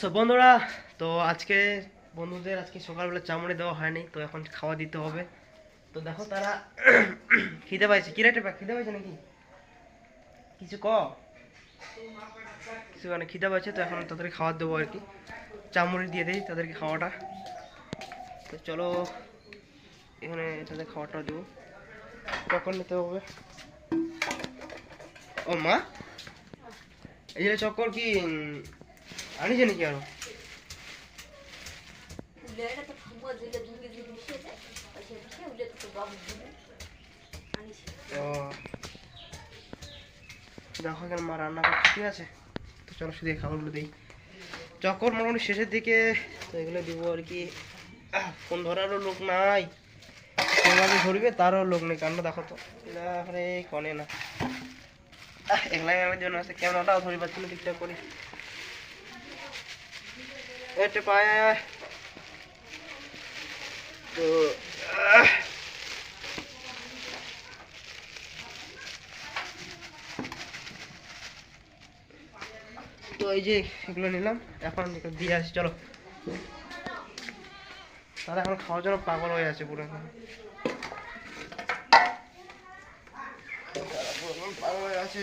So বন্ধুরা, তো আজকে বন্ধুদের আজকে সকালবেলা চামড়ে দেওয়া হয়নি, তো এখন খাওয়া দিতে হবে। তো দেখো তারা খিদে পাইছে, কি রেটে খিদে পাইছে নাকি কিছু কিছু মানে খিদে পাইছে, তো এখন তাদেরকে খাবার দেবো আর কি। চামড়ি দিয়ে দিই তাদেরকে খাওয়াটা। তো চলো এখানে তাদের খাওয়াটা দেবো, কখন নিতে হবে। ও মা, এই যে চক্কর কি আনিছে নাকি আরো? দেখো এখানে মা রান্না করছে, ঠিক আছে। তো চলো শুধু খাবারগুলো দিই। চক্কর মোটামুটি শেষের দিকে, তো এগুলো দিব আর কি। ফোন ধরারও লোক নাই, তোমাকে ধরবে তারও লোক নেই, কারণ দেখো তো এখানে কনে না একলা আমার জন্য আছে। ক্যামেরাটাও ধরে পাচ্ছি না ঠিকঠাক করি। এটা পায় তো তো এই যে এগুলো নিলাম, এখন দিয়ে আসি। চলো, তারা এখন খাওয়ার জন্য পাগল হয়ে আছে পুরো, পাগল হয়ে আছে,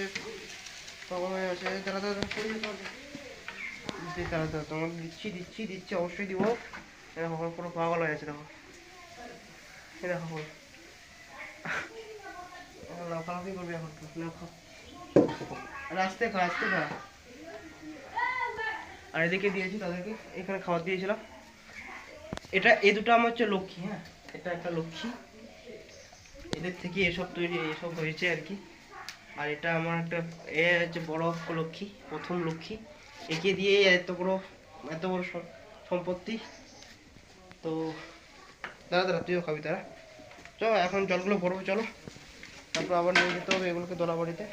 পাগল হয়ে আছে। তারা তোমাকে দিচ্ছি দিচ্ছি অবশ্যই দিব। দেখো পুরো পাগল হয়ে আছে, দেখো দেখো লাফালাফি করবে এখন। আস্তে খা আস্তে খা। আর এদিকে দিয়েছি তাদেরকে, এখানে খাবার দিয়েছিলাম। এটা এই দুটো আমার হচ্ছে লক্ষ্মী, হ্যাঁ এটা একটা লক্ষ্মী, এদের থেকে এসব তৈরি এসব হয়েছে আর কি। আর এটা আমার একটা এ হচ্ছে বড় লক্ষ্মী, প্রথম লক্ষ্মী। একে দিয়ে এত বড় সম্পত্তি। তো দাঁড়া দাঁড়া, তুইও খাবি তারা। চলো এখন জলগুলো ভরবো, চলো তারপর আবার নিয়ে যেতে হবে এগুলোকে দোলা বাড়িতে।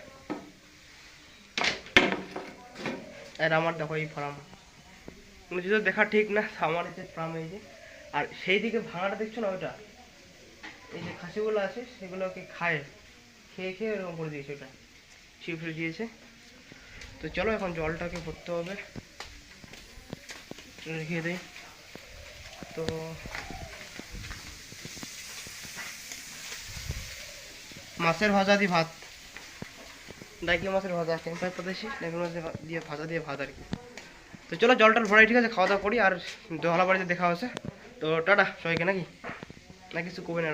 আর আমার দেখো এই ফার্ম, যদি দেখা ঠিক না, আমার হচ্ছে ফার্ম এই যে। আর সেই দিকে ভাঙাটা দেখছো না, ওইটা এই যে খাসিগুলো আছে সেগুলোকে খায়, খেয়ে খেয়ে এরকম করে দিয়েছে, ওটা ছিপড়ে দিয়েছে। তো চলো এখন জলটাকে ভরতে হবে, রেখে দিই। তো মাছের ভাজা দিয়ে ভাত, ডাইকি মাছের ভাজা, টেম্পার প্রদেশি ডাইকি মাছ দিয়ে ভাজা দিয়ে ভাত আর কি। তো চলো জলটার ভরাই, ঠিক আছে, খাওয়া দাওয়া করি। আর দোলা বাড়িতে দেখা হচ্ছে। তো টাটা সবাইকে, নাকি না কিছু কবে না।